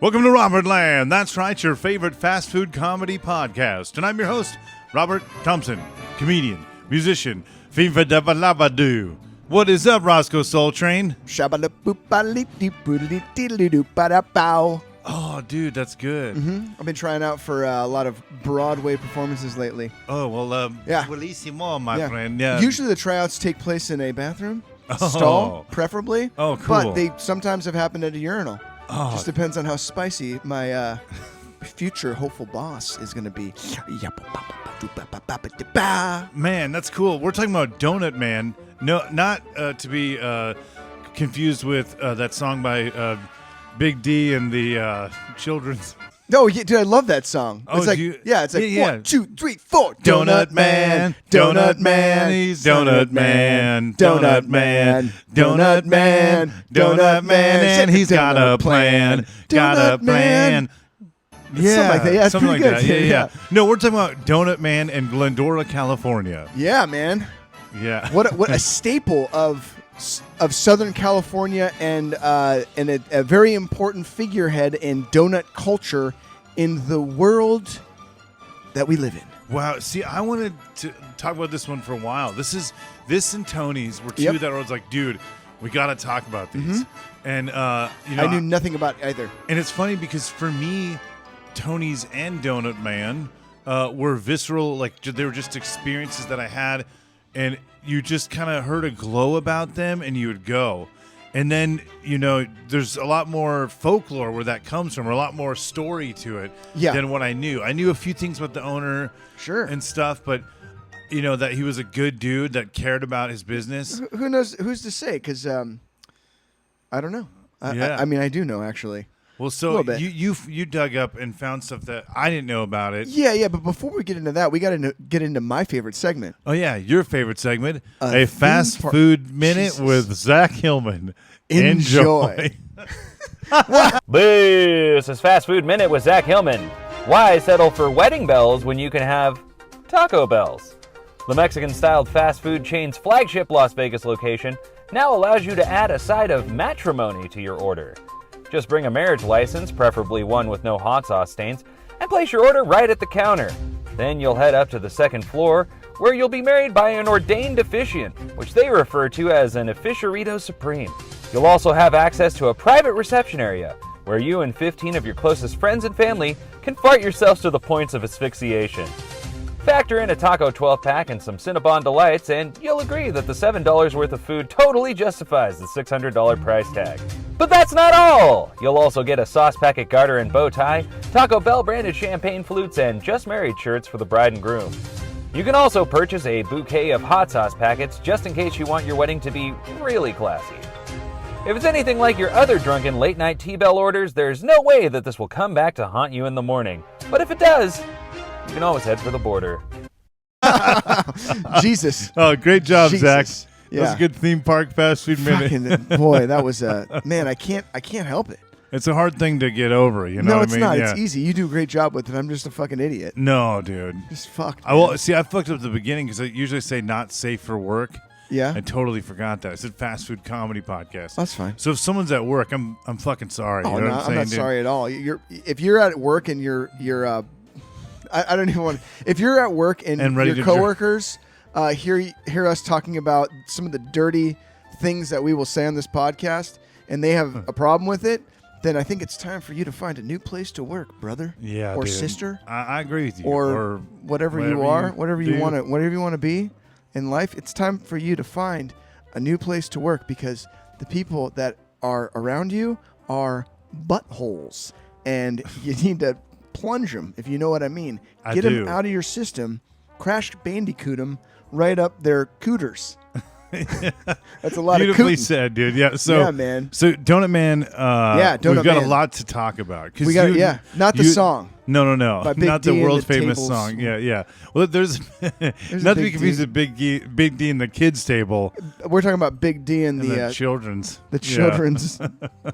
Welcome to Robertland. That's right, your favorite fast food comedy podcast. And I'm your host, Robert Thompson, comedian, musician, Fiva-Dabba-Labba-Doo. What is up, Rossco Soletrain? Oh, dude, that's good. I've been trying out for a lot of Broadway performances lately. Oh, well, Yeah. Buonissimo, my friend. Yeah. Usually the tryouts take place in a bathroom, stall, preferably. Oh, cool. But they sometimes have happened at a urinal. Oh. Just depends on how spicy my future hopeful boss is going to be. Man, that's cool. We're talking about Donut Man. No, not to be confused with that song by Big D and the Children's. No, yeah, dude, I love that song. Oh, it's like, it's like 1, 2, 3, 4. Donut Man, Donut Man, he's Donut Man, Donut Man, Donut Man, Donut Man, and he's got a plan, got a plan. Something like that. Yeah, it's something pretty like good. that. Yeah. No, we're talking about Donut Man in Glendora, California. Yeah, man. Yeah. What a staple of Southern California and a very important figurehead in donut culture in the world that we live in. Wow. See, I wanted to talk about this one for a while. This and Tony's were two that I was like, dude, we got to talk about these. And I knew nothing about either. And it's funny because for me, Tony's and Donut Man were visceral. Like, they were just experiences that I had, and you just kind of heard a glow about them, and you would go. And then, there's a lot more folklore where that comes from, or a lot more story to it than what I knew. I knew a few things about the owner and stuff, but, that he was a good dude that cared about his business. Who knows? Who's to say? Because I don't know. I mean, I do know, actually. Well, so you dug up and found stuff that I didn't know about it. Yeah, but before we get into that, we got to get into my favorite segment. Oh, yeah, your favorite segment, a fast food minute with Zack Hillman. Enjoy. This is Fast Food Minute with Zack Hillman. Why settle for wedding bells when you can have Taco Bells? The Mexican-styled fast food chain's flagship Las Vegas location now allows you to add a side of matrimony to your order. Just bring a marriage license, preferably one with no hot sauce stains, and place your order right at the counter. Then you'll head up to the second floor, where you'll be married by an ordained officiant, which they refer to as an officiarito supreme. You'll also have access to a private reception area, where you and 15 of your closest friends and family can fart yourselves to the points of asphyxiation. Factor in a taco 12-pack and some Cinnabon Delights, and you'll agree that the $7 worth of food totally justifies the $600 price tag. But that's not all! You'll also get a sauce packet garter and bow tie, Taco Bell branded champagne flutes, and just married shirts for the bride and groom. You can also purchase a bouquet of hot sauce packets just in case you want your wedding to be really classy. If it's anything like your other drunken late-night T-Bell orders, there's no way that this will come back to haunt you in the morning. But if it does, you can always head for the border. Jesus. Oh, great job, Zach. Yeah. That was a good theme park fast food minute. Boy, that was man. I can't help it. It's a hard thing to get over. You know what I mean? No, it's not. Yeah. It's easy. You do a great job with it. I'm just a fucking idiot. No, dude. Just fucked. I fucked up at the beginning because I usually say not safe for work. Yeah. I totally forgot that. I said fast food comedy podcast. That's fine. So if someone's at work, I'm fucking sorry. Oh, you know no, what I'm saying, not dude? sorry at all. If you're at work and you're I don't even want to. If you're at work and your coworkers hear us talking about some of the dirty things that we will say on this podcast, and they have a problem with it, then I think it's time for you to find a new place to work, brother. Yeah, or dude. sister. I agree with you. Or whatever you are, whatever you want to be in life. It's time for you to find a new place to work, because the people that are around you are buttholes, and you need to plunge them, if you know what I mean. Get them out of your system, crash bandicoot them right up their cooters. That's a lot of beautifully said, dude. Yeah. So yeah, man. So Donut Man. Donut we've got Man. A lot to talk about. We got not the song. No. Not the world famous tables. song. Yeah. Well, there's not to be confused with Big D in the kids table. We're talking about Big D in the children's. The children's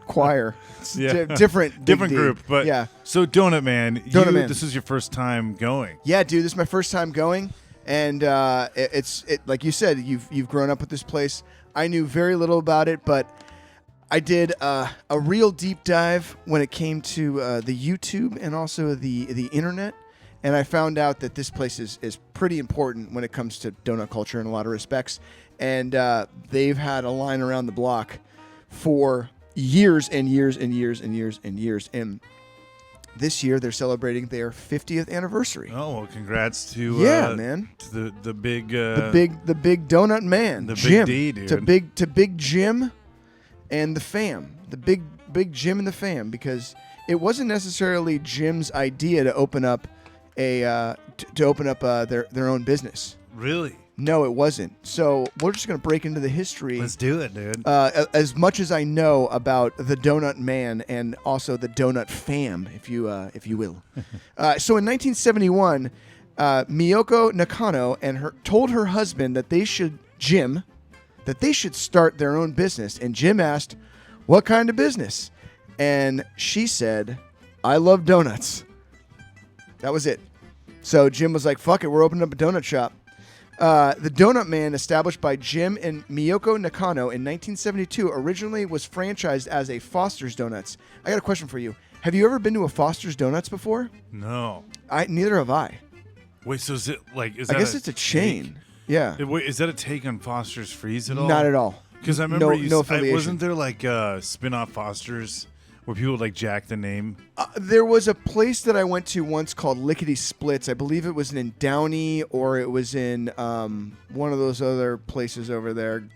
choir. It's different group. But yeah. So Donut Man. This is your first time going. Yeah, dude. This is my first time going. And it's like you said, you've grown up with this place. I knew very little about it, but I did a real deep dive when it came to the YouTube and also the internet, and I found out that this place is pretty important when it comes to donut culture in a lot of respects. And they've had a line around the block for years and years and years and years and years. And this year they're celebrating their 50th anniversary. Oh, well, congrats to man, to the big the big donut man, the Jim, big D, dude. to big Jim and the fam, the big Jim and the fam, because it wasn't necessarily Jim's idea to open up their own business. Really? No, it wasn't. So we're just going to break into the history. Let's do it, dude. As much as I know about the Donut Man and also the Donut Fam, if you will. So in 1971, Miyoko Nakano told her husband that they should start their own business. And Jim asked, "What kind of business?" And she said, "I love donuts." That was it. So Jim was like, "Fuck it, we're opening up a donut shop." The Donut Man, established by Jim and Miyoko Nakano in 1972, originally was franchised as a Foster's Donuts. I got a question for you. Have you ever been to a Foster's Donuts before? No. Neither have I. Wait, so is it like? I guess it's a chain. Yeah. Wait, is that a take on Foster's Freeze at all? Not at all. Because I remember no affiliation. Wasn't there like spin-off Foster's where people would like jack the name? There was a place that I went to once called Lickety Splits. I believe it was in Downey, or it was in one of those other places over there,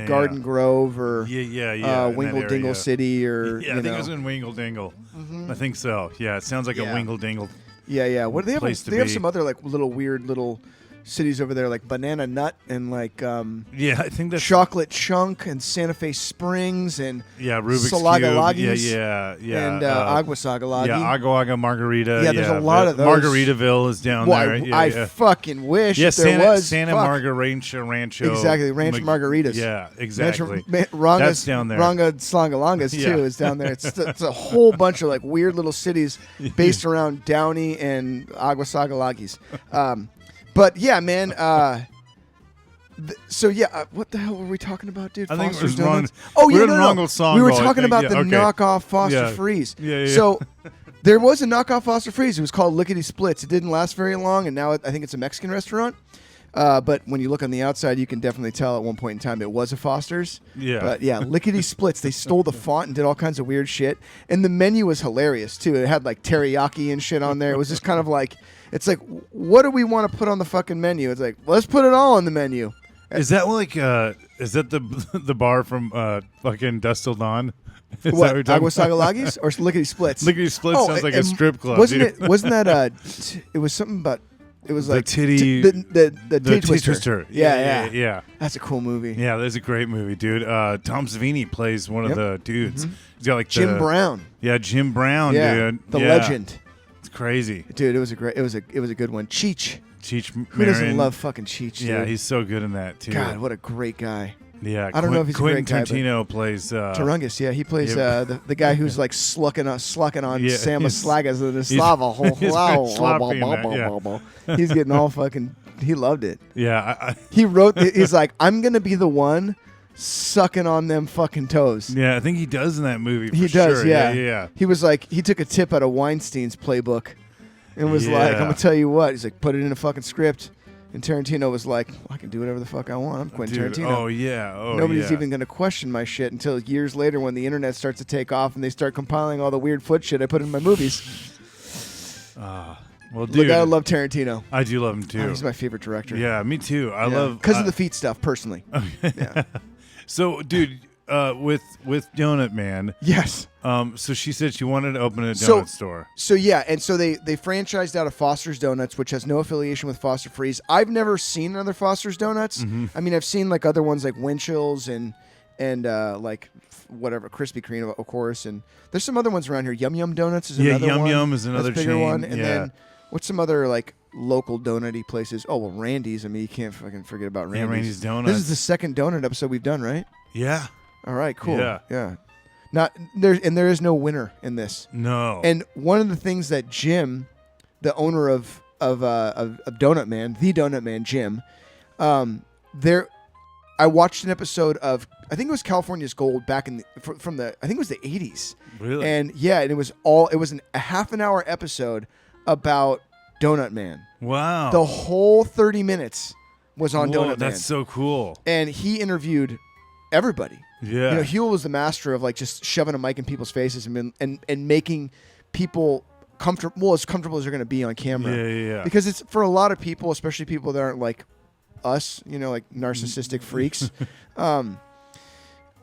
Garden Grove, or Wingle Dingle City, or I think it was in Wingle Dingle. Mm-hmm. I think so. Yeah, it sounds like a Wingle Dingle. Yeah. What do they have? They have some other like little weird little cities over there, like Banana Nut and like I think that's Chocolate Chunk and Santa Fe Springs and Rubik's Salagalagis, Cube. and Aguasagalagi. Agua Agua Margarita. Yeah, there's a lot of those. Margaritaville is down there. I fucking wish there was Santa Margarita Rancho. Exactly, Rancho Margaritas. Yeah, exactly. That's down there. Ranga Slangalangas too is down there. It's a whole bunch of like weird little cities based around Downey and Aguasagalagis. But yeah, man. What the hell were we talking about, dude? I think it Foster's was wrong. Donuts? Oh, yeah, no. We were talking about the knockoff Foster Freeze. Yeah. So there was a knockoff Foster Freeze. It was called Lickety Splits. It didn't last very long, and now I think it's a Mexican restaurant. But when you look on the outside, you can definitely tell at one point in time it was a Foster's. Yeah. But yeah, Lickety Splits. They stole the font and did all kinds of weird shit. And the menu was hilarious, too. It had like teriyaki and shit on there. It was just kind of like, it's like, what do we want to put on the fucking menu? It's like, let's put it all on the menu. Is that like, is that the bar from fucking Dust Till Dawn? Is what, that what you're Aguasagalagis or Lickety Splits? Lickety Splits sounds like a strip club. Wasn't that it was something about, it was like the titty, the titty twister. Yeah. That's a cool movie. Yeah, that's a great movie, dude. Tom Savini plays one of the dudes. Mm-hmm. He's got like Jim Brown. Yeah, Jim Brown, dude. The legend. It's crazy, dude. It was a good one. Cheech. Who doesn't love fucking Cheech? Dude? Yeah, he's so good in that too. God, what a great guy. Yeah, I don't know if he's Quentin a great guy. Tarantino plays Turungus. Yeah, he plays the guy who's like slucking on Sama Slagas in the Slava. He's getting all fucking. He loved it. Yeah, he wrote. He's like, I'm gonna be the one sucking on them fucking toes. Yeah, I think he does in that movie. He does. Sure. Yeah. He was like, he took a tip out of Weinstein's playbook, and was like, I'm gonna tell you what. He's like, put it in a fucking script. And Tarantino was like, I can do whatever the fuck I want. I'm Quentin Tarantino. Oh, yeah. Nobody's even going to question my shit until years later when the internet starts to take off and they start compiling all the weird foot shit I put in my movies. Well, dude. Look, I love Tarantino. I do love him, too. Oh, he's my favorite director. Yeah, me too. I love... Because of the feet stuff, personally. Yeah. So, dude, with Donut Man... Yes. So she said she wanted to open a donut store. So yeah, and so they franchised out of Foster's Donuts, which has no affiliation with Foster Freeze. I've never seen another Foster's Donuts. Mm-hmm. I mean, I've seen like other ones like Winchell's and like whatever Krispy Kreme, of course. And there's some other ones around here. Yum Yum Donuts is another one. Yum Yum is another bigger chain. one. And then what's some other like local donut-y places? Oh well, Randy's. I mean, you can't fucking forget about Randy's. Yeah, Randy's Donuts. This is the second donut episode we've done, right? Yeah. All right. Cool. Yeah. There is no winner in this. No. And one of the things that Jim, the owner of Donut Man, the Donut Man, Jim, I watched an episode of, I think it was California's Gold back in from the, I think it was the 80s. Really? And yeah, and it was a half an hour episode about Donut Man. Wow. The whole 30 minutes was on Donut Man. That's so cool. And he interviewed everybody. Yeah. You know, Huel was the master of like just shoving a mic in people's faces and making people comfortable, as comfortable as they're going to be on camera. Yeah. Because it's for a lot of people, especially people that aren't like us, you know, like narcissistic freaks.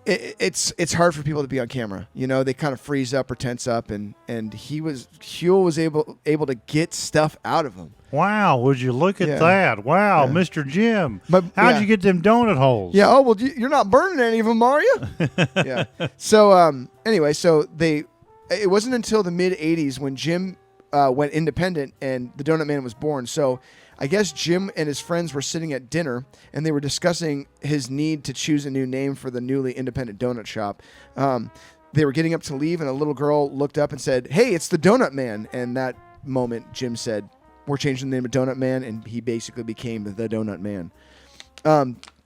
It's hard for people to be on camera. You know, they kind of freeze up or tense up, and Huel was able to get stuff out of them. Wow, would you look at that? Wow, Mr. Jim. How'd you get them donut holes? Yeah, oh, well, you're not burning any of them, are you? Yeah. So, anyway, it wasn't until the mid-'80s when Jim went independent and the Donut Man was born. So I guess Jim and his friends were sitting at dinner, and they were discussing his need to choose a new name for the newly independent donut shop. They were getting up to leave, and a little girl looked up and said, "Hey, it's the Donut Man." And that moment, Jim said, "We're changing the name of Donut Man," and he basically became the Donut Man.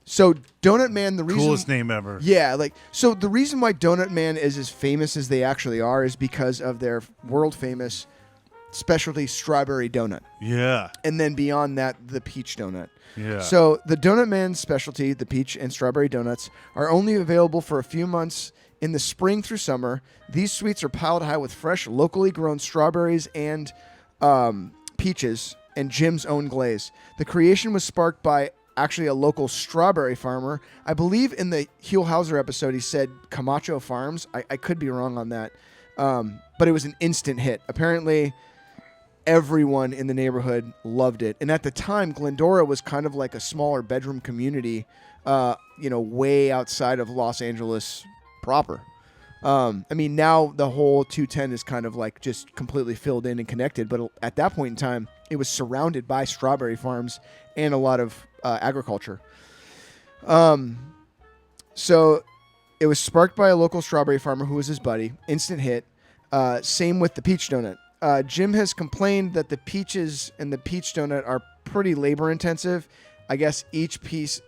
So Donut Man, the reason... Coolest name ever. Yeah, so the reason why Donut Man is as famous as they actually are is because of their world-famous specialty strawberry donut. Yeah. And then beyond that, the peach donut. Yeah. So the Donut Man's specialty, the peach and strawberry donuts, are only available for a few months in the spring through summer. These sweets are piled high with fresh, locally grown strawberries and peaches and Jim's own glaze. The creation was sparked by actually a local strawberry farmer. I believe in the Huel Hauser episode he said Camacho Farms. I could be wrong on that. But it was an instant hit. Apparently everyone in the neighborhood loved it. And at the time, Glendora was kind of like a smaller bedroom community, way outside of Los Angeles proper. I mean, now the whole 210 is kind of like just completely filled in and connected. But at that point in time, it was surrounded by strawberry farms and a lot of agriculture. So it was sparked by a local strawberry farmer who was his buddy. Instant hit. Same with the peach donut. Jim has complained that the peaches and the peach donut are pretty labor intensive. I guess each peach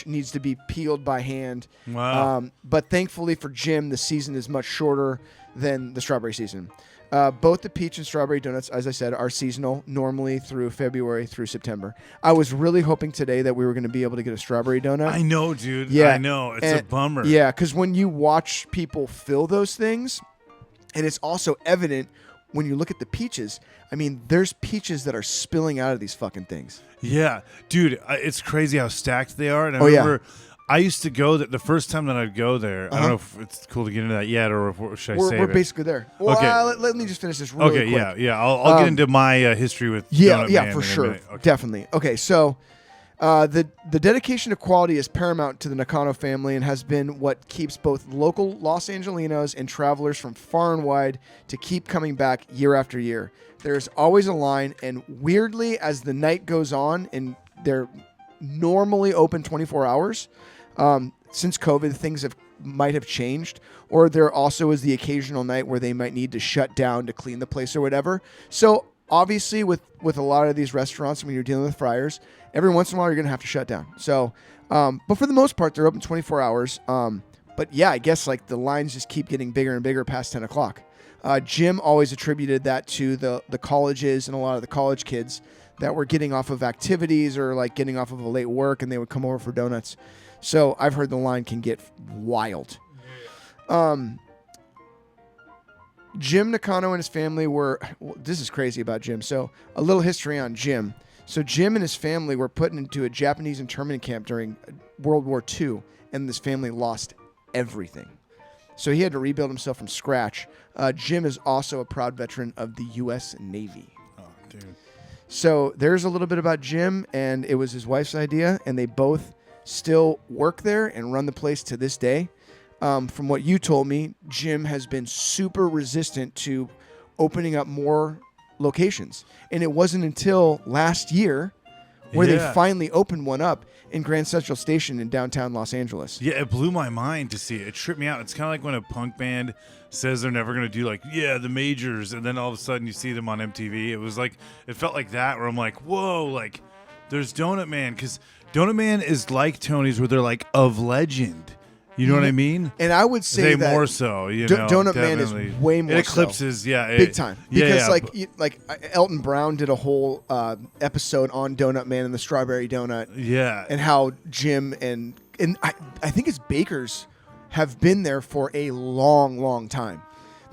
needs to be peeled by hand. Wow. But thankfully for Jim, the season is much shorter than the strawberry season. Both the peach and strawberry donuts, as I said, are seasonal, normally through February through September. I was really hoping today that we were going to be able to get a strawberry donut. I know, dude. Yeah. I know. It's a bummer. Yeah, because when you watch people fill those things, and it's also evident when you look at the peaches, I mean, there's peaches that are spilling out of these fucking things. Yeah. Dude, it's crazy how stacked they are. And I remember I used to go the first time that I'd go there. I don't know if it's cool to get into that yet or should I save it? We're basically there. Well, Okay. Let me just finish this really quick. Yeah. I'll get into my history with Donut Man for in a sure. minute. Okay. Definitely. Okay, so the dedication to quality is paramount to the Nakano family and has been what keeps both local Los Angelinos and travelers from far and wide to keep coming back year after year. There's always a line, and weirdly, as the night goes on, and they're normally open 24 hours, since COVID, things might have changed, or there also is the occasional night where they might need to shut down to clean the place or whatever. So obviously, with a lot of these restaurants, when you're dealing with fryers, every once in a while you're going to have to shut down. So, but for the most part, they're open 24 hours. But yeah, I guess like the lines just keep getting bigger and bigger past 10 o'clock. Jim always attributed that to the colleges and a lot of the college kids that were getting off of activities or like getting off of a late work, and they would come over for donuts. So I've heard the line can get wild. Jim Nakano and his family this is crazy about Jim. So a little history on Jim. So Jim and his family were put into a Japanese internment camp during World War II, and this family lost everything. So he had to rebuild himself from scratch. Jim is also a proud veteran of the U.S. Navy. Oh, dude. So there's a little bit about Jim, and it was his wife's idea, and they both still work there and run the place to this day. From what you told me, Jim has been super resistant to opening up more locations. And it wasn't until last year where they finally opened one up in Grand Central Station in downtown Los Angeles. Yeah, it blew my mind to see it. It tripped me out. It's kind of like when a punk band says they're never going to do the majors, and then all of a sudden you see them on MTV. It was like, it felt like that where I'm like, whoa, like There's Donut Man, because Donut Man is like Tony's, where they're like of legend. You know what I mean? And I would say that more so. You know, Donut Man is way more. It eclipses, big time. Because like Elton Brown did a whole episode on Donut Man and the Strawberry Donut. Yeah. And how Jim and I think his bakers have been there for a long, long time.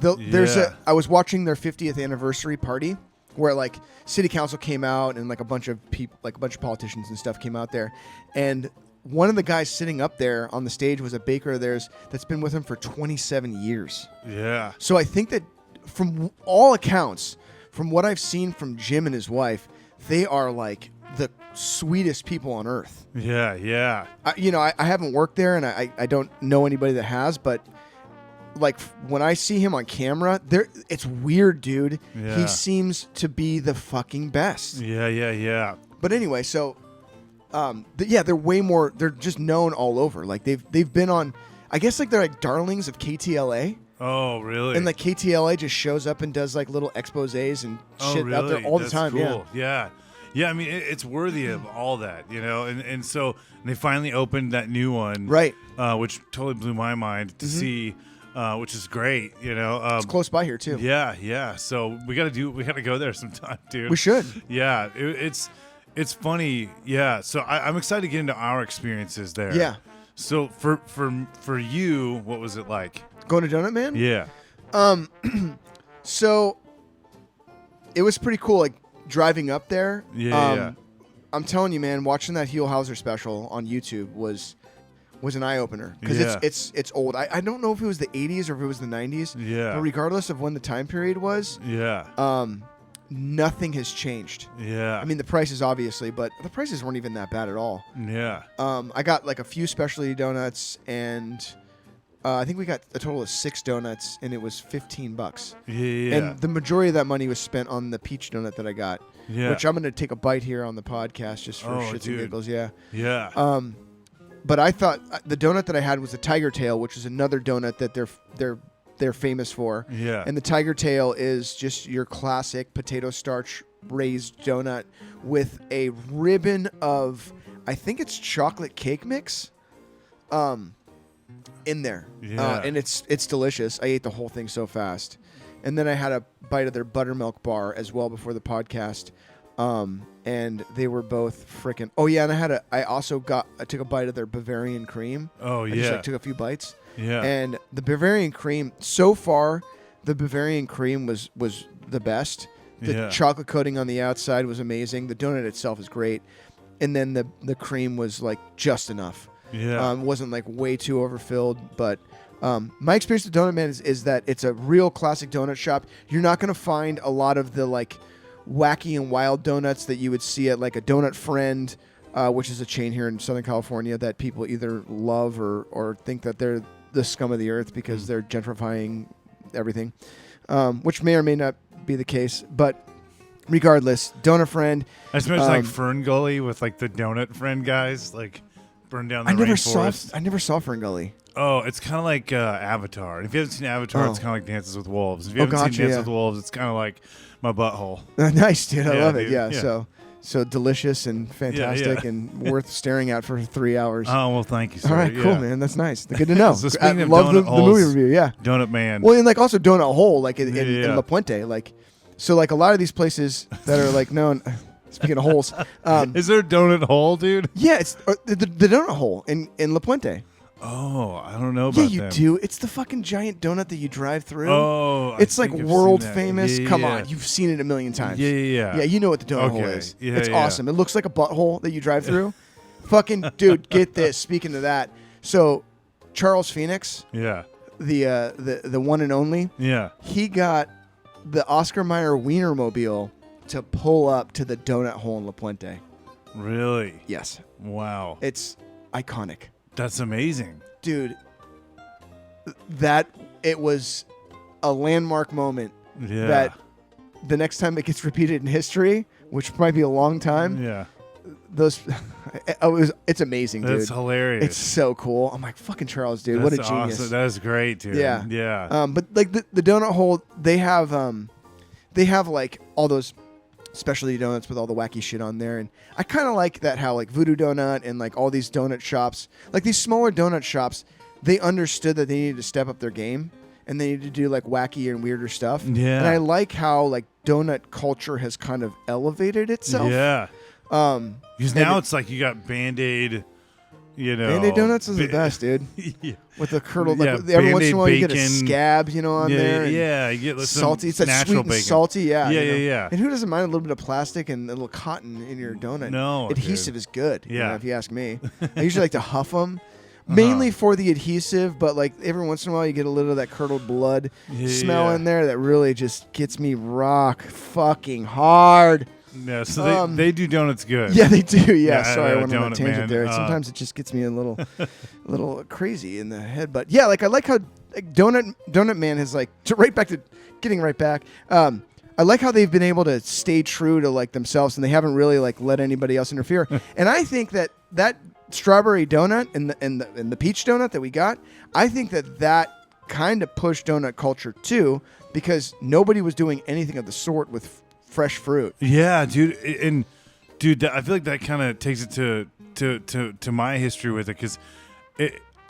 I was watching their 50th anniversary party where like city council came out and like a bunch of people, like a bunch of politicians and stuff came out there, and one of the guys sitting up there on the stage was a baker of theirs that's been with him for 27 years. Yeah. So I think that from all accounts, from what I've seen from Jim and his wife, they are like the sweetest people on earth. Yeah, yeah. I haven't worked there, and I don't know anybody that has, but like when I see him on camera, it's weird, dude. Yeah. He seems to be the fucking best. Yeah. But anyway, so they're way more. They're just known all over. Like they've been on. I guess like they're like darlings of KTLA. Oh, really? And like KTLA just shows up and does like little exposés and shit out there all the time. Cool. Yeah. I mean, it's worthy of all that, And so they finally opened that new one, right? Which totally blew my mind to see. Which is great, It's close by here too. Yeah. So we gotta go there sometime, dude. We should. Yeah, it's funny. Yeah. So I'm excited to get into our experiences there. Yeah. So for you, what was it like going to Donut Man? Yeah. So it was pretty cool. Like driving up there. Yeah. I'm telling you, man, watching that Heel Hauser special on YouTube was an eye-opener because it's old. I don't know if it was the 80s or if it was the 90s. Yeah. But regardless of when the time period was, nothing has changed. Yeah. I mean, the prices obviously, but the prices weren't even that bad at all. Yeah. I got like a few specialty donuts, and I think we got a total of 6 donuts, and it was $15. Yeah. And the majority of that money was spent on the peach donut that I got, which I'm going to take a bite here on the podcast just for shits and giggles. Yeah. Yeah. But I thought the donut that I had was a tiger tail, which is another donut that they're famous for. Yeah. And the tiger tail is just your classic potato starch raised donut with a ribbon of, I think it's chocolate cake mix, in there. Yeah. And it's delicious. I ate the whole thing so fast. And then I had a bite of their buttermilk bar as well before the podcast. And they were both freaking. Oh yeah, and I took a bite of their Bavarian cream. Oh yeah. I just took a few bites. Yeah. And the Bavarian cream, so far, the Bavarian cream was the best. The chocolate coating on the outside was amazing. The donut itself is great, and then the cream was like just enough. Yeah. Wasn't like way too overfilled, but. My experience with Donut Man is that it's a real classic donut shop. You're not going to find a lot of the like wacky and wild donuts that you would see at like a Donut Friend, which is a chain here in Southern California that people either love or think that they're the scum of the earth because they're gentrifying everything, which may or may not be the case. But regardless, Donut Friend. I just imagine like Fern Gully with like the Donut Friend guys like burn down the rainforest. I never saw Fern Gully. Oh, it's kind of like Avatar. If you haven't seen Avatar, it's kind of like Dances with Wolves. If you haven't seen Dances with Wolves, it's kind of like my butthole. Nice, dude. I love it. Dude. Yeah. So delicious and fantastic and worth staring at for 3 hours. Oh, well, thank you, sir. All right, cool, man. That's nice. Good to know. So speaking of love donut the movie review, yeah. Donut Man. Well, and like also Donut Hole, like in La Puente. Like, so like a lot of these places that are like known, speaking of holes. Is there a Donut Hole, dude? Yeah, it's the Donut Hole in La Puente. Oh, I don't know about that. Yeah, you do. It's the fucking giant donut that you drive through. Oh, it's like world famous. Yeah, Come on, you've seen it a million times. Yeah. Yeah, you know what the donut hole is. Yeah, it's awesome. It looks like a butthole that you drive through. Fucking dude, get this. Speaking of that, so Charles Phoenix, the one and only, he got the Oscar Mayer Wienermobile to pull up to the donut hole in La Puente. Really? Yes. Wow. It's iconic. That's amazing. Dude, it was a landmark moment that the next time it gets repeated in history, which might be a long time, it's amazing, dude. That's hilarious. It's so cool. I'm like, fucking Charles, dude. What a genius. Awesome. That's great, dude. Yeah. But like the donut hole, they have like all those specialty donuts with all the wacky shit on there. And I kind of like that how like Voodoo Donut and like all these donut shops, like these smaller donut shops, they understood that they needed to step up their game and they needed to do like wacky and weirder stuff. Yeah. And I like how like donut culture has kind of elevated itself. Yeah. Because now it's like you got Band-Aid, you know. Band-Aid donuts is the best, dude. Yeah. With the curdled, like, Yeah, every once in a while Band-Aid you get a bacon. scab, you know, on there. and Yeah, you get salty. It's that natural sweet and bacon. salty, yeah. Yeah, you know? yeah. And who doesn't mind a little bit of plastic and a little cotton in your donut? No, adhesive dude. is good. you Yeah. know, if you ask me, I usually like to huff them. Mainly for the adhesive, but like every once in a while you get a little of that curdled blood smell in there that really just gets me rock fucking hard. Yeah, so they do donuts good. Yeah, they do. Yeah, Yeah, sorry, I went on a donut tangent man. there. Sometimes it just gets me a little crazy in the head. But yeah, like I like how like, Donut Man has like getting right back. I like how they've been able to stay true to like themselves, and they haven't really like let anybody else interfere. And I think that strawberry donut and the peach donut that we got, I think that kind of pushed donut culture too, because nobody was doing anything of the sort with fresh fruit. Yeah, dude, and dude, I feel like that kind of takes it to my history with it, because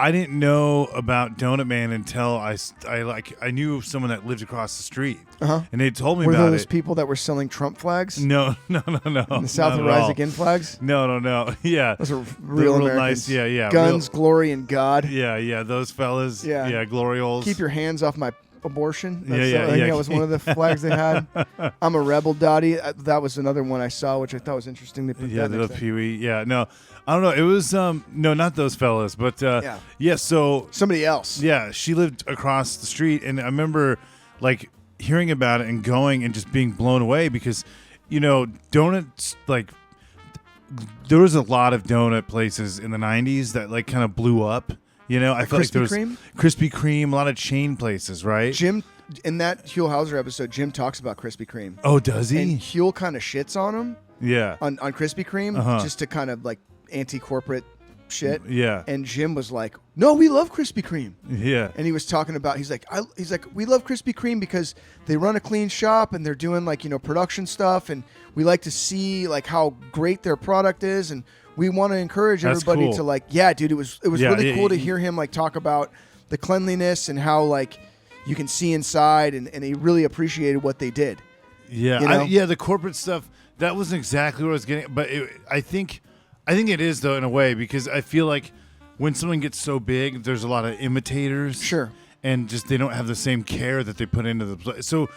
I didn't know about Donut Man until I knew someone that lived across the street, and they told me Were about those it. people that were selling Trump flags? No. And the South not of at Rise all. Again flags? No. Yeah, Those are They're real Americans. nice. Yeah. Guns, glory, and God. Yeah. Those fellas. Yeah. Yeah. Glorioles. Keep your hands off my abortion. Yeah. I think that was one of the flags they had. I'm a rebel, Dottie. That was another one I saw, which I thought was interesting. They put Yeah, that the next to- Pee Wee. Yeah, no, I don't know. It was no, not those fellas, but yeah. So somebody else. yeah, she lived across the street, and I remember like hearing about it and going and just being blown away, because donuts, like there was a lot of donut places in the 90s that like kind of blew up. I feel like there was Krispy Kreme, a lot of chain places, right? Jim, in that Huell Hauser episode, Jim talks about Krispy Kreme. Oh, does he? And Huell kind of shits on him. Yeah. On Krispy Kreme, just to kind of like anti-corporate shit. Yeah. And Jim was like, "No, we love Krispy Kreme." Yeah. And he was talking about, he's like, we love Krispy Kreme because they run a clean shop and they're doing like, production stuff, and we like to see like how great their product is, and we want to encourage everybody cool. to like, yeah, dude, it was really cool to hear him like talk about the cleanliness and how like you can see inside, and he really appreciated what they did. Yeah. The corporate stuff, that wasn't exactly what I was getting, but I think it is, though, in a way, because I feel like when someone gets so big, there's a lot of imitators. Sure. And just they don't have the same care that they put into the place. So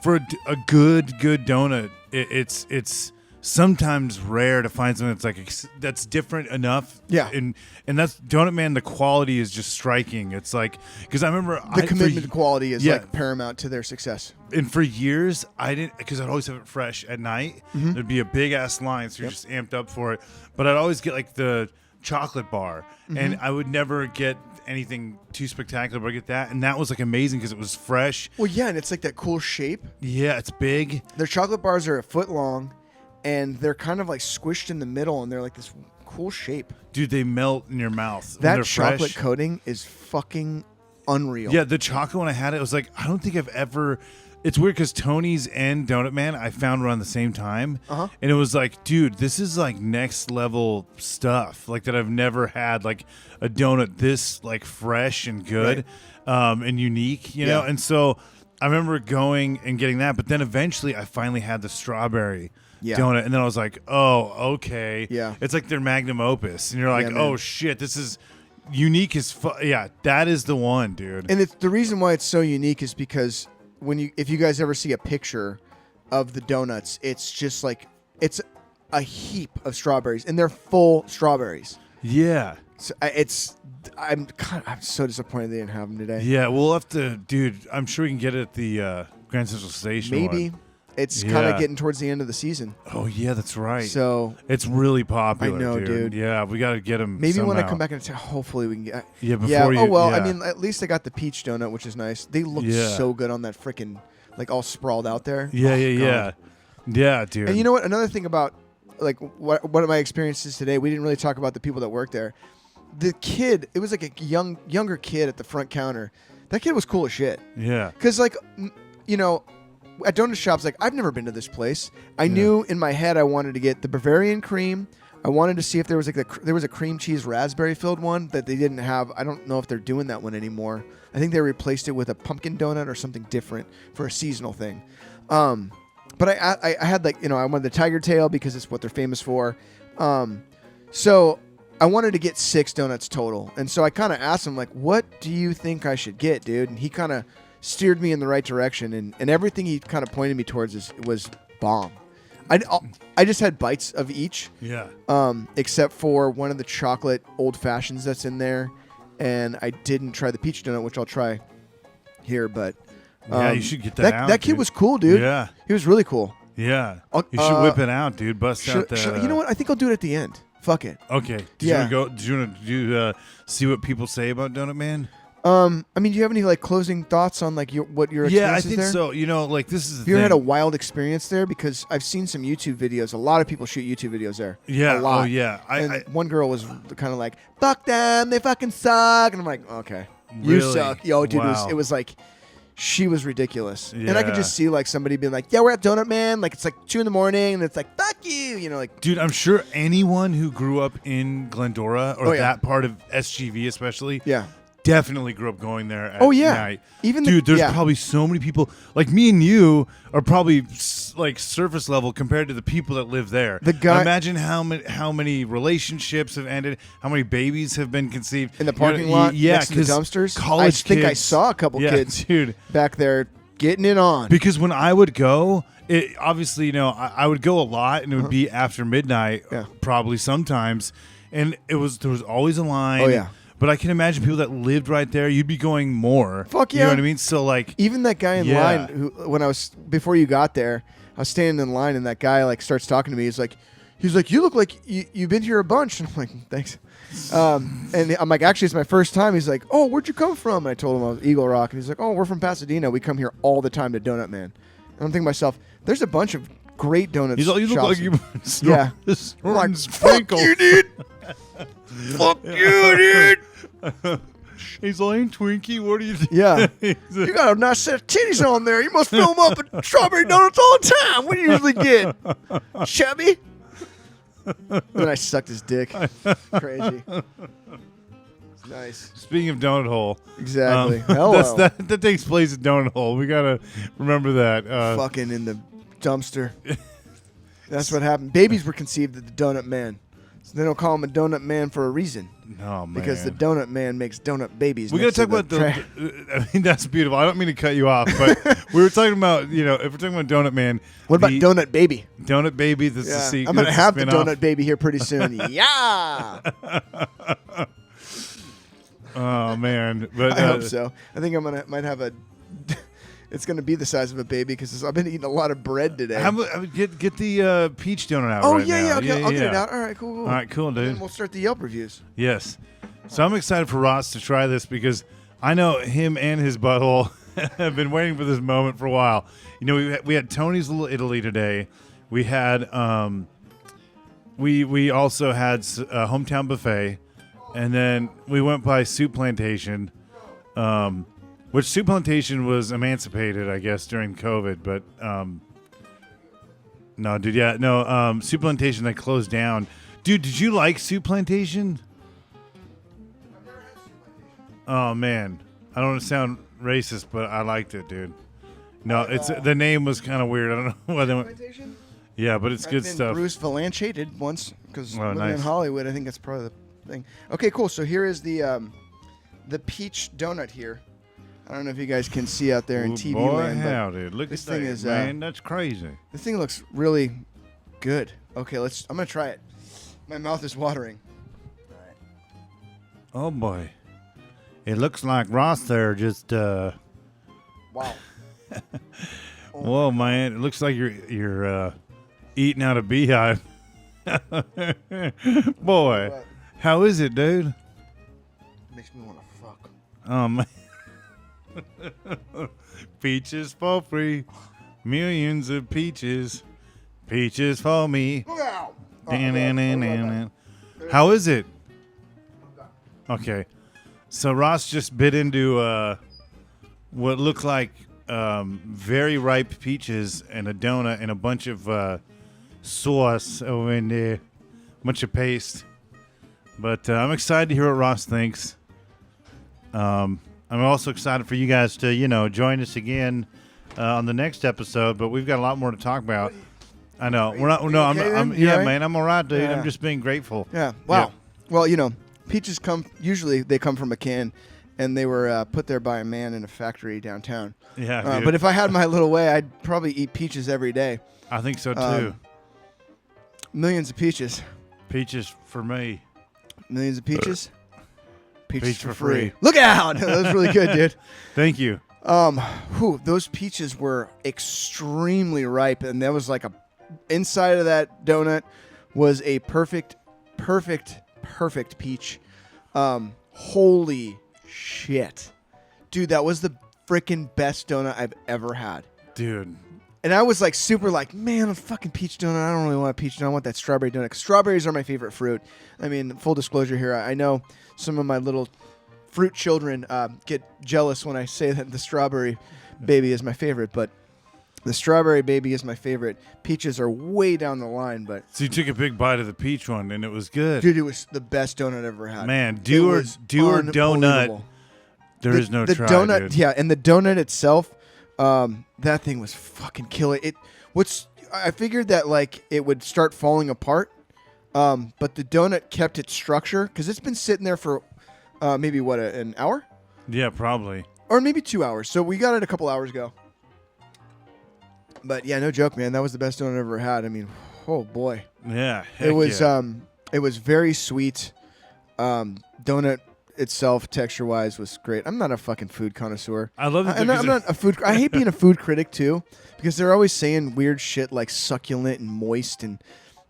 for a good donut, it's sometimes rare to find something that's like that's different enough. Yeah. And that's Donut Man. The quality is just striking. It's like, because I remember The commitment to quality is like paramount to their success. And for years, I didn't, because I'd always have it fresh at night. Mm-hmm. There'd be a big ass line, so you're just amped up for it. But I'd always get like the chocolate bar, and I would never get anything too spectacular, but I get that, and that was like amazing because it was fresh. Well, yeah, and it's like that cool shape. Yeah, it's big. Their chocolate bars are a foot long, and they're kind of like squished in the middle, and they're like this cool shape. Dude, they melt in your mouth. when That they're chocolate fresh. coating is fucking unreal. Yeah, the chocolate, when I had it, it was like, I don't think I've ever. It's weird because Tony's and Donut Man I found around the same time, and it was like, dude, this is like next level stuff, like that I've never had, like a donut this like fresh and good, and unique, you know. And so I remember going and getting that, but then eventually I finally had the strawberry donut, and then I was like, oh, okay, it's like their magnum opus, and you're like, oh shit, this is unique as fuck. Yeah, that is the one, dude. And it's the reason why it's so unique is because if you guys ever see a picture of the donuts, it's just like it's a heap of strawberries, and they're full strawberries. Yeah. So I'm so disappointed they didn't have them today. Yeah, we'll have to, dude. I'm sure we can get it at the Grand Central Station. Maybe. It's kind of getting towards the end of the season. Oh yeah, that's right. So it's really popular. I know, dude. Yeah, we got to get them. Maybe somehow. when I come back and hopefully we can get. Yeah, before you. Oh well, yeah. I mean, at least I got the peach donut, which is nice. They look so good on that freaking, like all sprawled out there. Yeah, God. yeah, dude. And you know what? Another thing about like one of my experiences today, we didn't really talk about the people that work there. The kid, it was like a younger kid at the front counter. That kid was cool as shit. Yeah. Because like, at donut shops, like I've never been to this place. I knew in my head I wanted to get the Bavarian cream. I wanted to see if there was there was a cream cheese raspberry filled one that they didn't have. I don't know if they're doing that one anymore. I think they replaced it with a pumpkin donut or something different for a seasonal thing. But I had I wanted the tiger tail because it's what they're famous for. So I wanted to get 6 donuts total. And so I kind of asked him, like, what do you think I should get, dude? And he kind of steered me in the right direction. And everything he kind of pointed me towards was bomb. I just had bites of each. Yeah. Except for one of the chocolate old fashions that's in there. And I didn't try the peach donut, which I'll try here. But yeah, you should get that out. That kid was cool, dude. Yeah. He was really cool. Yeah. You should whip it out, dude. Bust out that. You know what? I think I'll do it at the end. Fuck it. Okay. Do you want to see what people say about Donut Man? I mean, do you have any closing thoughts on what your experience Yeah, I is think there? so. This is the Have you ever thing. had a wild experience there? Because I've seen some YouTube videos. A lot of people shoot YouTube videos there. Yeah. A lot. Oh, yeah. And one girl was kind of like, fuck them, they fucking suck. And I'm like, okay. You Really? suck. Yo, dude, Wow. it was like, she was ridiculous. Yeah. And I could just see somebody being like, yeah, we're at Donut Man. It's 2 a.m. and it's like, fuck you. Dude, I'm sure anyone who grew up in Glendora or that part of SGV especially, yeah, definitely grew up going there at night. Even there's probably so many people like me and you are probably surface level compared to the people that live there. The guy, imagine how many relationships have ended, how many babies have been conceived in the parking lot next to the dumpsters. I think I saw a couple kids back there getting it on. Because when I would go, obviously, I would go a lot, and it would be after midnight, probably sometimes, and there was always a line. Oh yeah. But I can imagine people that lived right there. You'd be going more. Fuck yeah. You know what I mean? So even that guy in line who, before you got there, I was standing in line and that guy starts talking to me. He's like, you look like you've been here a bunch. And I'm like, thanks. And I'm like, actually, it's my first time. He's like, oh, where'd you come from? And I told him I was Eagle Rock. And he's like, oh, we're from Pasadena. We come here all the time to Donut Man. And I'm thinking to myself, there's a bunch of great donuts. You look like you yeah. I'm like, fuck you, dude. Fuck you, dude. He's like, Twinkie, what are you doing? Yeah. You got a nice set of titties on there. You must fill them up with strawberry donuts all the time. What do you usually get? Chubby? Then I sucked his dick. Crazy. It's nice. Speaking of Donut Hole. Exactly. Hello. That takes place at Donut Hole. We got to remember that. Fucking in the dumpster. That's what happened. Babies were conceived at the Donut Man. So they don't call him a Donut Man for a reason. Oh, man. Because the Donut Man makes donut babies. We got to talk about I mean, that's beautiful. I don't mean to cut you off, but we were talking about, if we're talking about Donut Man. What about Donut Baby? Donut Baby. That's the secret. I'm going to have the Donut Baby here pretty soon. Yeah. Oh, man. But I hope so. I think might have a... It's going to be the size of a baby because I've been eating a lot of bread today. Get the peach donut out now. now. Okay. I'll get it out. All right, cool. All right, cool, dude. And we'll start the Yelp reviews. Yes. So I'm excited for Ross to try this because I know him and his butthole have been waiting for this moment for a while. We had Tony's Little Italy today. We had we also had a hometown buffet, and then we went by Soup Plantation. Which Soup Plantation was emancipated, I guess, during COVID, but no, dude, Soup Plantation, they closed down. Dude, did you like Soup Plantation? I've never had Soup Plantation. Oh, man. I don't want to sound racist, but I liked it, dude. No, the name was kind of weird. I don't know whether. Soup Plantation? Yeah, but it's good been stuff. Bruce Valanchated once because living nice. in Hollywood, I think that's part of the thing. Okay, cool. So here is the peach donut here. I don't know if you guys can see out there in TV land. Boy, dude. Look this at thing that, is, man. That's crazy. This thing looks really good. Okay, I'm going to try it. My mouth is watering. All right. Oh, boy. It looks like Ross there just... Wow. Whoa, man. It looks like you're eating out a beehive. Boy. How is it, dude? Makes me want to fuck. Oh, man. Peaches for free. Millions of peaches. Peaches for me. Wow. How is it? Okay. So Ross just bit into what looked like very ripe peaches and a donut and a bunch of sauce over in there, a bunch of paste. But I'm excited to hear what Ross thinks. I'm also excited for you guys to, join us again on the next episode. But we've got a lot more to talk about. I know we're not. No, I'm right? man. I'm all right, dude. Yeah. I'm just being grateful. Yeah. Wow. Yeah. Well, peaches usually they come from a can, and they were put there by a man in a factory downtown. Yeah. But if I had my little way, I'd probably eat peaches every day. I think so too. Millions of peaches. Peaches for me. Millions of peaches. Peaches Peach for for free. free. Look out! That was really good, dude. Thank you. Those peaches were extremely ripe, and that was like inside of that donut was a perfect peach. Holy shit. Dude, that was the freaking best donut I've ever had. Dude. And I was like super like, man, a fucking peach donut. I don't really want a peach donut. I want that strawberry donut. 'Cause strawberries are my favorite fruit. I mean, full disclosure here, I know some of my little fruit children get jealous when I say that the strawberry baby is my favorite, but the strawberry baby is my favorite. Peaches are way down the line, but... So you took a big bite of the peach one, and it was good. Dude, it was the best donut I've ever had. Man, do or donut, there is no the try, donut, dude. yeah, and the donut itself, that thing was fucking killer. I figured that like it would start falling apart, but the donut kept its structure because it's been sitting there for maybe an hour? Yeah, probably. Or maybe 2 hours. So we got it a couple hours ago. But yeah, no joke, man. That was the best donut I've ever had. I mean, oh boy. Yeah, It was yeah. It was very sweet. Donut itself, texture-wise, was great. I'm not a fucking food connoisseur. I love that. I'm not a food. I hate being a food critic too, because they're always saying weird shit like succulent and moist and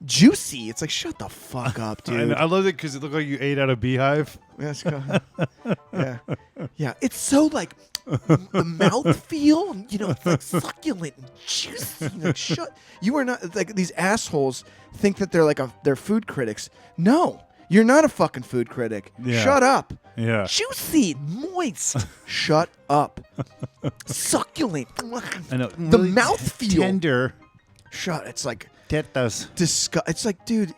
juicy. It's like, shut the fuck up, dude. I love it because it looked like you ate out a beehive. Let's go. Yeah. It's so like the mouth feel, it's like succulent and juicy. Like, shut. You are not like these assholes think that they're food critics. No, you're not a fucking food critic. Yeah. Shut up. Yeah. Juicy, moist. Shut up. Succulent. I know. The Really mouth feel. tender. Shut. It's like Tetas. It's like, dude,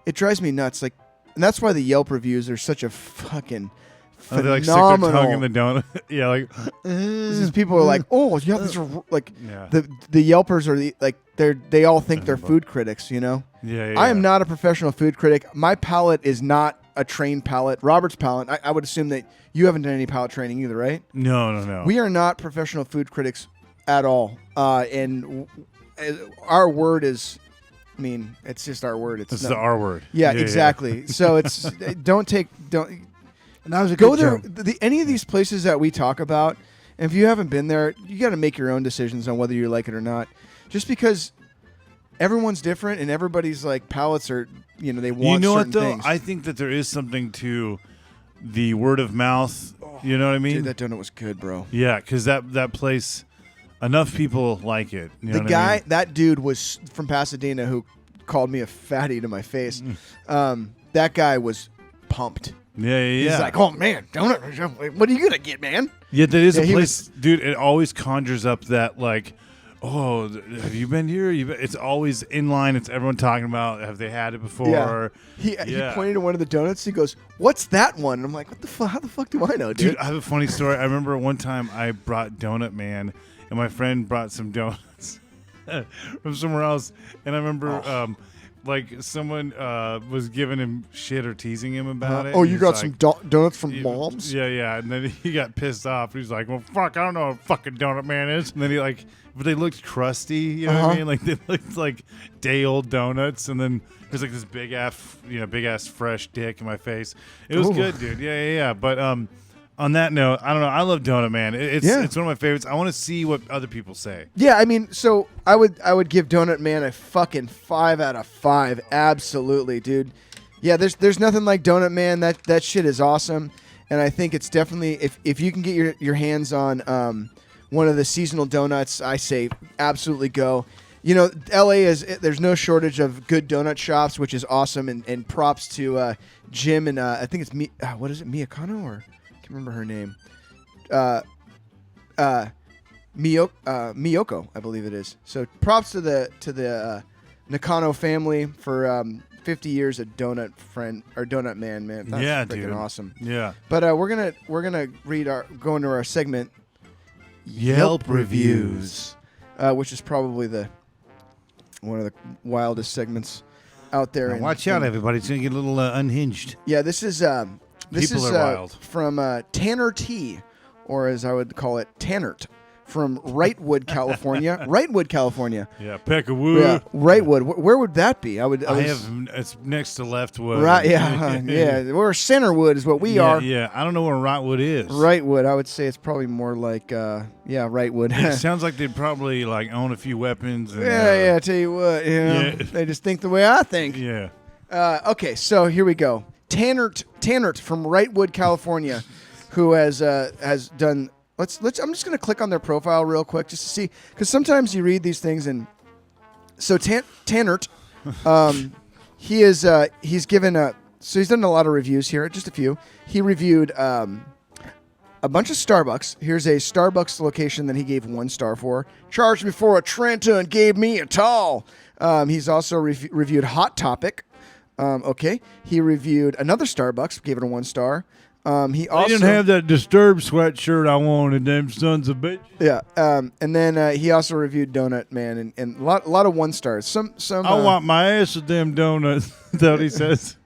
it drives me nuts. Like, and that's why the Yelp reviews are such a fucking They like phenomenal. stick their tongue in the donut. Yeah, like. These people are like, oh yeah, these are like Yeah. the Yelpers are they all think they're food critics. Yeah. I am not a professional food critic. My palate is not a trained palate. Robert's palate. I would assume that you haven't done any palate training either, right? No. We are not professional food critics at all. And our word is, I mean, it's just our word. It's This is the R word. Yeah, exactly. So it's don't. And that was a Go good there. joke. Any of these places that we talk about, and if you haven't been there, you got to make your own decisions on whether you like it or not. Just because everyone's different and everybody's like palates are, they want. You know what certain though? things. I think that there is something to the word of mouth. You know what I mean? Dude, that donut was good, bro. Yeah, because that place, enough people like it. You know The what guy, I mean? that dude was from Pasadena who called me a fatty to my face. That guy was pumped. Yeah. He's like, oh man, donut. What are you gonna get, man? Yeah, that is Yeah, a he place, dude. It always conjures up that like, oh, have you been here? It's always in line. It's everyone talking about. Have they had it before? He pointed to one of the donuts. He goes, "What's that one?" And I'm like, "What the fuck? How the fuck do I know, dude?" Dude, I have a funny story. I remember one time I brought Donut Man, and my friend brought some donuts from somewhere else, and I remember. Like someone was giving him shit or teasing him about it. Oh, and you he's got like, some donuts from Mom's? Yeah. And then he got pissed off. He's like, well, fuck, I don't know what a fucking donut man is. And then but they looked crusty, you know what I mean? Like they looked like day old donuts. And then there's like this big ass fresh dick in my face. It was good, dude. Yeah. But on that note, I don't know. I love Donut Man. It's one of my favorites. I want to see what other people say. Yeah, I mean, so I would give Donut Man a fucking 5 out of 5. Absolutely, dude. Yeah, there's nothing like Donut Man. That shit is awesome, and I think it's definitely if you can get your hands on one of the seasonal donuts, I say absolutely go. LA there's no shortage of good donut shops, which is awesome, and props to Jim and I think it's Miyakano or. Remember her name. Miyoko, I believe it is. So props to the Nakano family for 50 years of donut friend or donut man. That's freaking awesome. Yeah. But we're gonna go into our segment Yelp Reviews, which is probably one of the wildest segments out there. Now watch out, everybody! It's gonna get a little unhinged. Yeah, this is People are wild. From Tanner T, or as I would call it, Tannert, from Wrightwood, California. Wrightwood, California. Yeah, Peckawood. Yeah, Wrightwood. Where would that be? It's next to Leftwood. Right. Yeah. Yeah. We're Centerwood is what we are. Yeah. I don't know where Wrightwood is. Wrightwood. I would say it's probably more like Wrightwood. It sounds like they'd probably own a few weapons. And, yeah. I tell you what. They just think the way I think. Yeah. Okay. So here we go. Tannert from Wrightwood, California, who has done. I'm just gonna click on their profile real quick just to see, because sometimes you read these things and so Tannert, he's given so he's done a lot of reviews here, just a few. He reviewed a bunch of Starbucks. Here's a Starbucks location that he gave 1 star for. Charged me for a Trenta and gave me a tall. He's also reviewed Hot Topic. Okay, he reviewed another Starbucks, gave it a 1 star. He also didn't have that Disturbed sweatshirt I wanted, them sons of bitches. Yeah, and then he also reviewed Donut Man and a lot of 1 stars. Some. I want my ass with them donuts. That's what he says.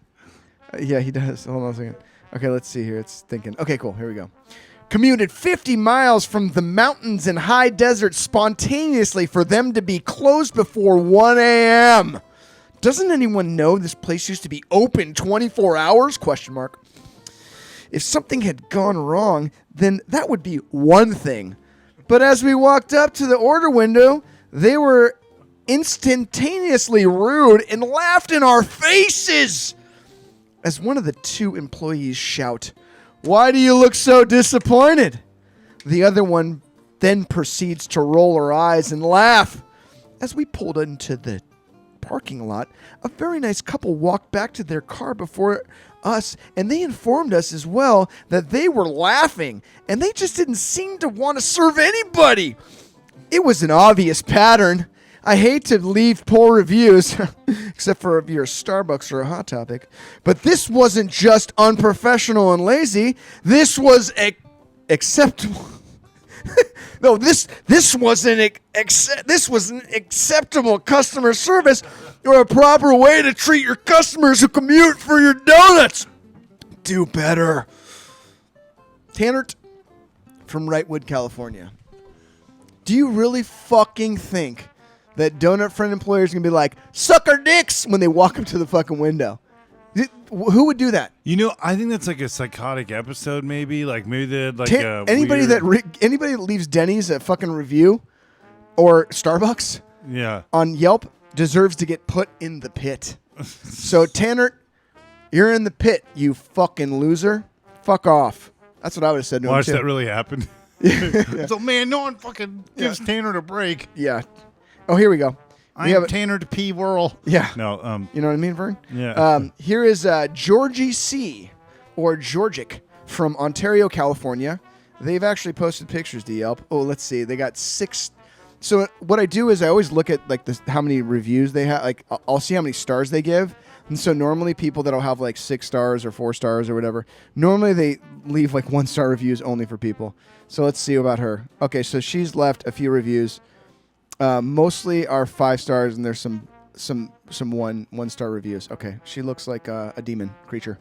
Yeah, he does. Hold on a second. Okay, let's see here. It's thinking. Okay, cool. Here we go. Commuted 50 miles from the mountains and high desert spontaneously for them to be closed before 1 a.m. Doesn't anyone know this place used to be open 24 hours? ? If something had gone wrong, then that would be one thing. But as we walked up to the order window, they were instantaneously rude and laughed in our faces. As one of the 2 employees shout, "Why do you look so disappointed?" The other one then proceeds to roll her eyes and laugh. As we pulled into the parking lot, a very nice couple walked back to their car before us, and they informed us as well that they were laughing and they just didn't seem to want to serve anybody. It was an obvious pattern. I hate to leave poor reviews, except for if you're a Starbucks or a Hot Topic, but this wasn't just unprofessional and lazy. This was acceptable. No, this wasn't this was an acceptable customer service or a proper way to treat your customers who commute for your donuts. Do better. Tannert from Wrightwood, California. Do you really fucking think that donut friend employers are going to be like, suck our dicks when they walk up to the fucking window? Who would do that? I think that's like a psychotic episode, maybe. Maybe they had anybody that leaves Denny's a fucking review or Starbucks on Yelp deserves to get put in the pit. So Tannert, you're in the pit, you fucking loser. Fuck off. That's what I would have said to him. Watch that really happen. So man, no one fucking gives Tannert a break. Yeah. Oh, here we go. I'm Tannert P. Whirl. Yeah. No. You know what I mean, Vern? Yeah. Here is Georgie C. or Georgic from Ontario, California. They've actually posted pictures to Yelp. Oh, let's see. They got 6. So what I do is I always look at how many reviews they have. I'll see how many stars they give. And so normally people that'll have 6 stars or 4 stars or whatever, normally they leave 1-star reviews only for people. So let's see about her. Okay, so she's left a few reviews. Mostly are 5 stars, and there's some 1-star reviews. Okay, she looks like a demon creature,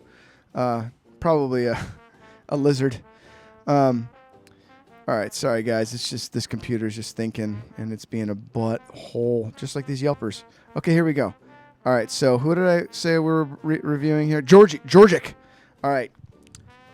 probably a lizard. All right, sorry guys, it's just this computer's just thinking, and it's being a butthole, just like these Yelpers. Okay, here we go. All right, so who did I say we were reviewing here? Georgic. All right.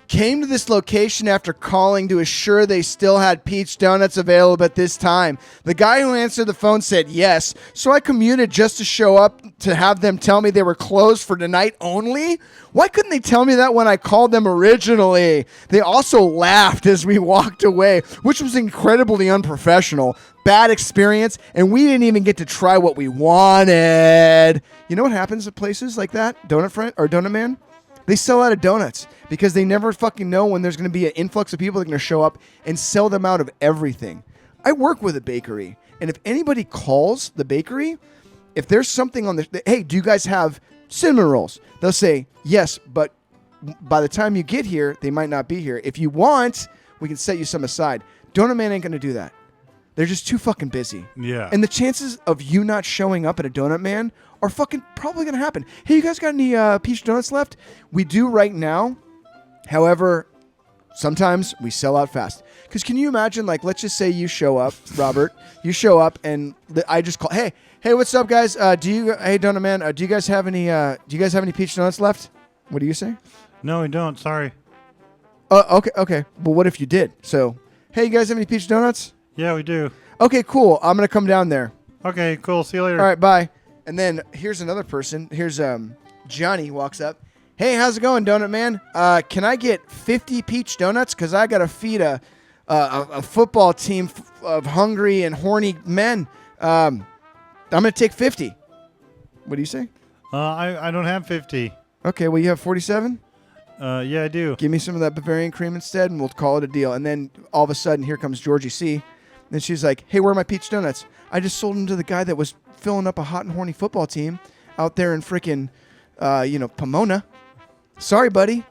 Came to this location after calling to assure they still had peach donuts available at this time. The guy who answered the phone said yes, so I commuted just to show up to have them tell me they were closed for tonight only. Why couldn't they tell me that when I called them originally? They also laughed as we walked away, which was incredibly unprofessional. Bad experience, and we didn't even get to try what we wanted. You know what happens at places like that, Donut Friend or Donut Man? They sell out of donuts because they never fucking know when there's going to be an influx of people that are going to show up and sell them out of everything. I work with a bakery, and if anybody calls the bakery, if there's something on the, hey, do you guys have cinnamon rolls? They'll say, yes, but by the time you get here, they might not be here. If you want, we can set you some aside. Donut Man ain't going to do that. They're just too fucking busy. Yeah. And the chances of you not showing up at a Donut Man are fucking probably going to happen. Hey, you guys got any peach donuts left? We do right now. However, sometimes we sell out fast. Because can you imagine, like, let's just say you show up, Robert. You show up, and I just call, hey, what's up, guys? Hey, Donut Man, do you guys have any peach donuts left? What do you say? No, we don't. Sorry. Okay. Well, what if you did? So, hey, you guys have any peach donuts? Yeah, we do. Okay, cool. I'm gonna come down there. Okay, cool. See you later. All right, bye. And then here's another person. Here's Johnny walks up. Hey, how's it going, Donut Man? Can I get 50 peach donuts? Cause I gotta feed a football team of hungry and horny men. I'm gonna take 50. What do you say? I don't have 50. Okay, well you have 47. Yeah, I do. Give me some of that Bavarian cream instead, and we'll call it a deal. And then all of a sudden, here comes Georgie C. And she's like, hey, where are my peach donuts? I just sold them to the guy that was filling up a hot and horny football team out there in frickin', Pomona. Sorry, buddy.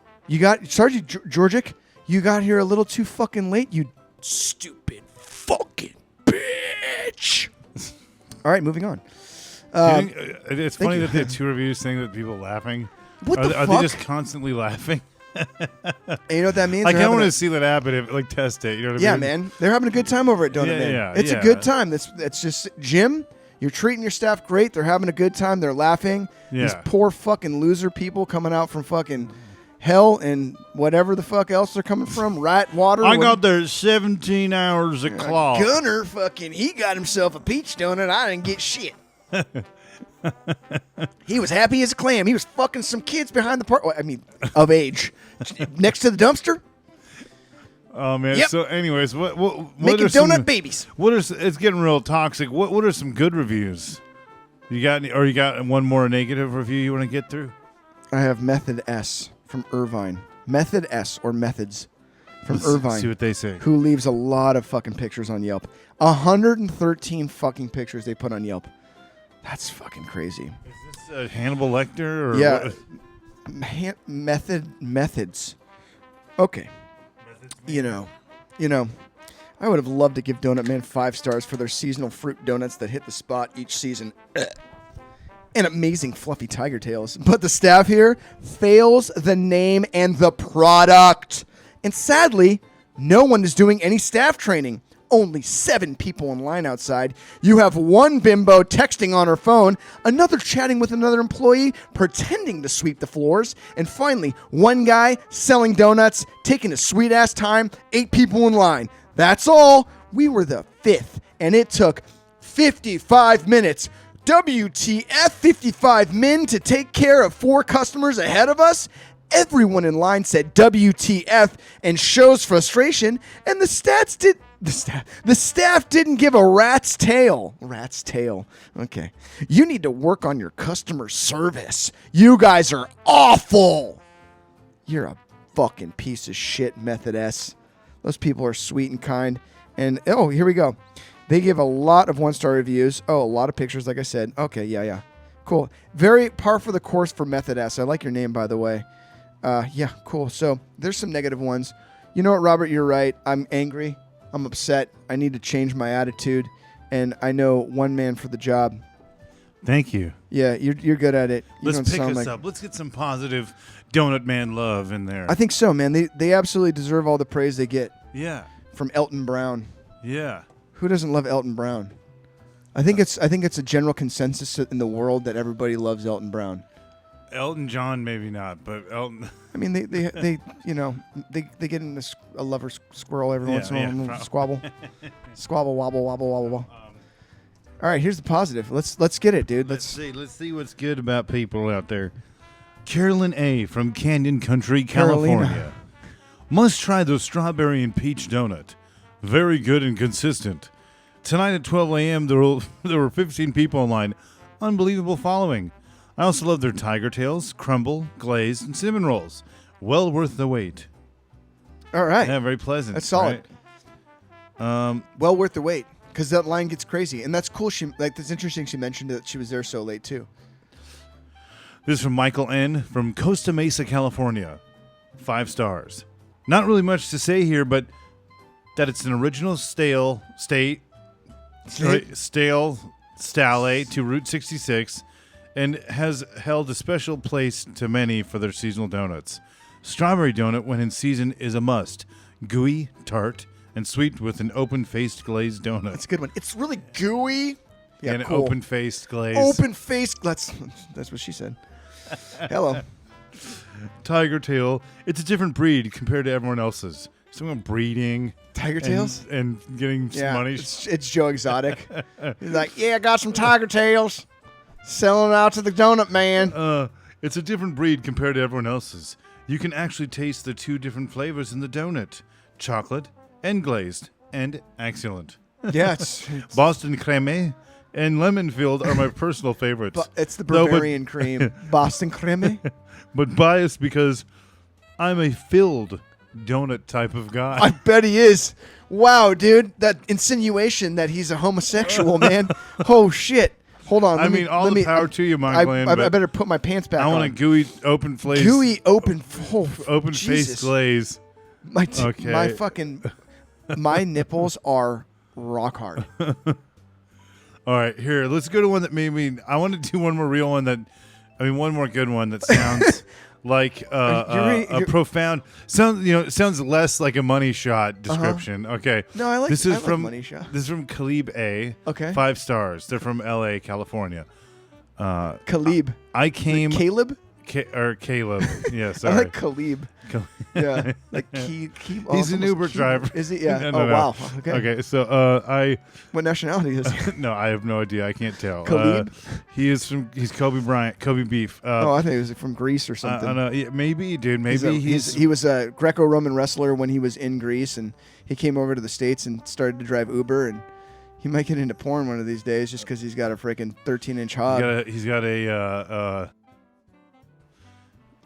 Sorry, Georgic. You got here a little too fucking late, you stupid fucking bitch. All right, moving on. It's funny that the 2 reviews saying that people are laughing. What the fuck? Are they just constantly laughing? And you know what that means? Like, I want to see that happen. Test it. You know what I mean? Yeah, man. They're having a good time over at Donut Man. Yeah, it's a good time. It's just, Jim, you're treating your staff great. They're having a good time. They're laughing. Yeah. These poor fucking loser people coming out from fucking hell and whatever the fuck else they're coming from. Rat water. I got there 17 hours of clock. Gunner fucking, he got himself a peach donut. I didn't get shit. He was happy as a clam. He was fucking some kids behind the park. Of age. Next to the dumpster. Oh, man. Yep. So, anyways, what making donut babies. It's getting real toxic. What are some good reviews? You got one more negative review you want to get through? I have Method S from Irvine. Method S or Methods from Irvine. See what they say. Who leaves a lot of fucking pictures on Yelp. 113 fucking pictures they put on Yelp. That's fucking crazy. Is this Hannibal Lecter? Or yeah. what? Methods. Okay. You know, I would have loved to give Donut Man 5 stars for their seasonal fruit donuts that hit the spot each season. And amazing fluffy tiger tails. But the staff here fails the name and the product. And sadly, no one is doing any staff training. Only 7 people in line outside. You have one bimbo texting on her phone, another chatting with another employee, pretending to sweep the floors, and finally, one guy selling donuts, taking a sweet-ass time, 8 people in line. That's all. We were the 5th, and it took 55 minutes. WTF, 55 min to take care of 4 customers ahead of us? Everyone in line said WTF and shows frustration, and the staff didn't give a rat's tail. Rat's tail. Okay. You need to work on your customer service. You guys are awful. You're a fucking piece of shit, Method S. Those people are sweet and kind. And, oh, here we go. They give a lot of 1-star reviews. Oh, a lot of pictures, like I said. Okay, yeah. Cool. Very par for the course for Method S. I like your name, by the way. Yeah, cool. So there's some negative ones. You know what, Robert? You're right. I'm angry. I'm upset. I need to change my attitude. And I know one man for the job. Thank you. Yeah, you're good at it. Let's pick us up. Let's get some positive Donut Man love in there. I think so, man. They absolutely deserve all the praise they get. Yeah. From Elton Brown. Yeah. Who doesn't love Elton Brown? I think it's a general consensus in the world that everybody loves Elton Brown. Elton John, maybe not, but Elton. I mean, they get in a lover squirrel every once in a while, squabble, squabble, wobble, wobble, wobble, wobble. All right, here's the positive. Let's get it, dude. Let's see what's good about people out there. Carolyn A. from Canyon Country, California. Carolina. Must try the strawberry and peach donut. Very good and consistent. Tonight at 12 a.m., there were 15 people in line. Unbelievable following. I also love their tiger tails, crumble, glazed, and cinnamon rolls. Well worth the wait. All right. Yeah, very pleasant. That's solid. Right? Well worth the wait, because that line gets crazy, and that's cool. That's interesting. She mentioned that she was there so late too. This is from Michael N. from Costa Mesa, California. 5 stars. Not really much to say here, but that it's an original stale to Route 66 and has held a special place to many for their seasonal donuts. Strawberry donut, when in season, is a must. Gooey, tart, and sweet with an open-faced glazed donut. That's a good one. It's really gooey. Yeah, and cool. open-faced glaze. Open-faced. That's what she said. Hello. Tiger tail. It's a different breed compared to everyone else's. Someone breeding. Tiger tails? And getting some money. It's Joe Exotic. He's like, I got some tiger tails. Selling it out to the donut man. It's a different breed compared to everyone else's. You can actually taste the 2 different flavors in the donut. Chocolate and glazed. And excellent. Yeah, it's Boston creme and lemon filled are my personal favorites. It's the Bavarian cream. Boston creme. But biased because I'm a filled donut type of guy. I bet he is. Wow, dude. That insinuation that he's a homosexual, man. Oh, shit. Hold on. All the power to you, Michael. I better put my pants back on. I want a gooey, open-faced. Open-faced glaze. My nipples are rock hard. All right, here. Let's go to one that made me. I want to do one more real one one more good one that sounds like a profound. Sounds less like a money shot description. Okay. No, I like. This is from money shot. This is from Caleb A. Okay. 5 stars. They're from L.A., California. Caleb. I came. Caleb. Caleb. Yeah, sorry. I like Caleb. Yeah, like he's an Uber driver. Is he? Yeah. No. Wow. Okay. Okay. So What nationality is he? No, I have no idea. I can't tell. Khalib? He's Kobe Bryant. Kobe Beef. I think he was from Greece or something. I don't know. Yeah, maybe, dude. Maybe he was a Greco-Roman wrestler when he was in Greece, and he came over to the States and started to drive Uber, and he might get into porn one of these days just because he's got a freaking 13-inch hog. He's got a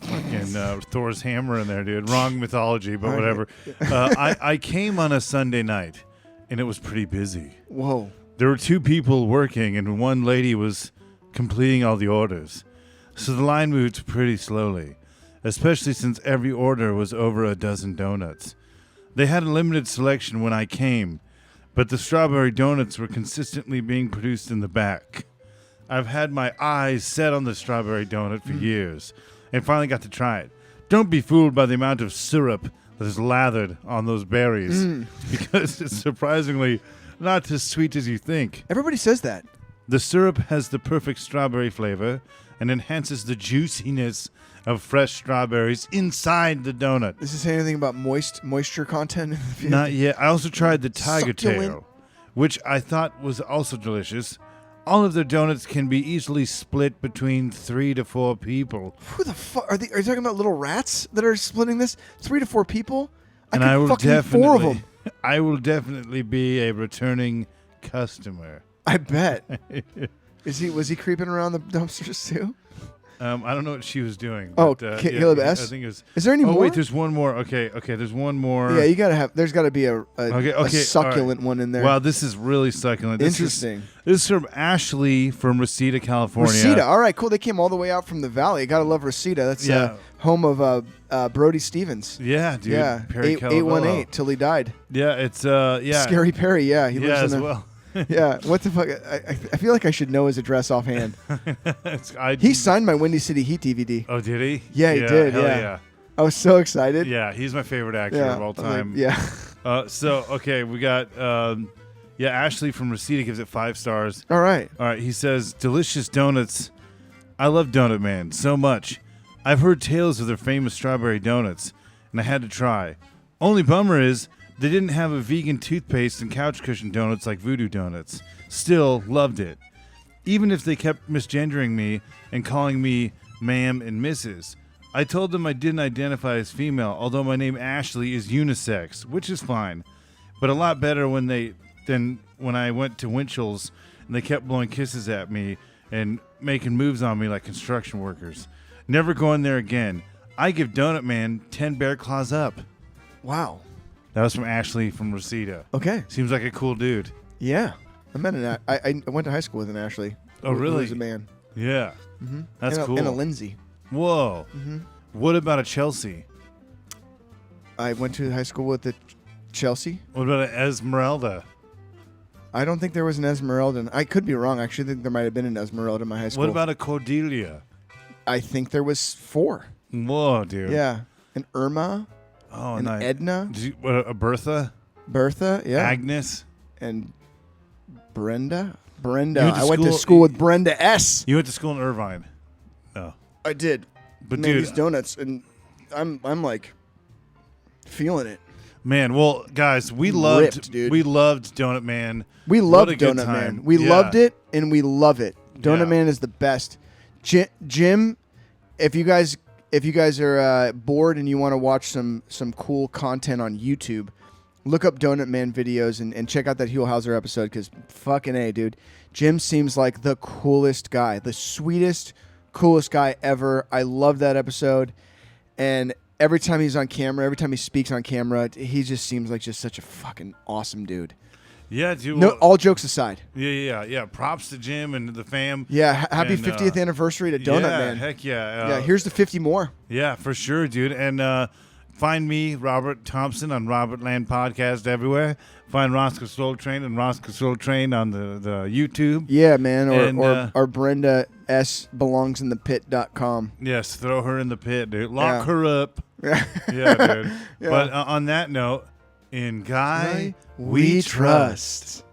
fucking Thor's hammer in there, dude. Wrong mythology, but whatever. I came on a Sunday night, and it was pretty busy. Whoa. There were 2 people working, and one lady was completing all the orders. So the line moved pretty slowly, especially since every order was over a dozen donuts. They had a limited selection when I came, but the strawberry donuts were consistently being produced in the back. I've had my eyes set on the strawberry donut for years, and finally got to try it. Don't be fooled by the amount of syrup that is lathered on those berries, because it's surprisingly not as sweet as you think. Everybody says that. The syrup has the perfect strawberry flavor and enhances the juiciness of fresh strawberries inside the donut. Does it say anything about moisture content? Not yet. I also tried the tiger Succulent. tail, which I thought was also delicious. All of their donuts can be easily split between 3 to 4 people. Who the fuck are you talking about? Little rats that are splitting this? 3 to 4 people? And I will definitely 4 of them. I will definitely be a returning customer. I bet. Was he creeping around the dumpsters too? I don't know what she was doing. Oh, but, Caleb S. I think it was. Is there any more? Oh wait, there's one more. Okay, there's one more. Yeah, there's got to be a succulent right. one in there. Wow, this is really succulent. Interesting. This is from Ashley from Reseda, California. Reseda. All right, cool. They came all the way out from the valley. Gotta love Reseda. That's home of Brody Stevens. Yeah, dude. Yeah, Perry 818 till he died. Yeah, it's Scary Perry. Yeah, he lives as in well. Yeah, what the fuck? I feel like I should know his address offhand. He signed my Windy City Heat DVD. Oh, did he? Yeah, he did. Hell yeah, I was so excited. Yeah, he's my favorite actor of all time. We got Ashley from Reseda gives it 5 stars. All right. He says, delicious donuts. I love Donut Man so much. I've heard tales of their famous strawberry donuts, and I had to try. Only bummer is they didn't have a vegan toothpaste and couch cushion donuts like Voodoo Donuts. Still loved it. Even if they kept misgendering me and calling me ma'am and Mrs. I told them I didn't identify as female, although my name Ashley is unisex, which is fine. But a lot better than when I went to Winchell's and they kept blowing kisses at me and making moves on me like construction workers. Never going there again. I give Donut Man 10 bear claws up. Wow. That was from Ashley from Reseda. Okay. Seems like a cool dude. Yeah. I met I went to high school with an Ashley. Oh, really? Who was a man. Yeah. Mm-hmm. That's cool. And a Lindsay. Whoa. Mm-hmm. What about a Chelsea? I went to high school with the Chelsea. What about an Esmeralda? I don't think there was an Esmeralda. I could be wrong. I actually think there might have been an Esmeralda in my high school. What about a Cordelia? I think there was 4. Whoa, dude. Yeah. An Irma. Oh, an nice. Edna. A Bertha? Bertha. Yeah. Agnes? And Brenda. Brenda. You went to I went to school- school with Brenda S. You went to school in Irvine. No. I did. But Man, dude, these donuts, and I'm like feeling it. man, well, guys, we Ripped, dude. loved Donut Man. We What loved a good Donut time. Man. We Yeah. loved it, and we love it. Donut Yeah. Man is the best. Jim, if you guys are bored and you want to watch some cool content on YouTube, look up Donut Man videos and check out that Huelhauser episode because fucking A, dude. Jim seems like the coolest guy, the sweetest, coolest guy ever. I love that episode. And every time he's on camera, every time he speaks on camera, he just seems like just such a fucking awesome dude. Yeah, dude. No, well, all jokes aside. Yeah. Props to Jim and the fam. Yeah, happy And, 50th anniversary to Donut Man. Heck yeah. Yeah, here's the 50 more. Yeah, for sure, dude. And find me, Robert Thompson, on Robertland Podcast everywhere. Find Rossco Soletrain and Rossco Soletrain on the YouTube. Yeah, man. And, Or Brenda S belongs in the pit.com. Yes, throw her in the pit, dude. Lock Yeah. her up. Yeah, Yeah, dude. Yeah. But on that note, in Guy, we trust.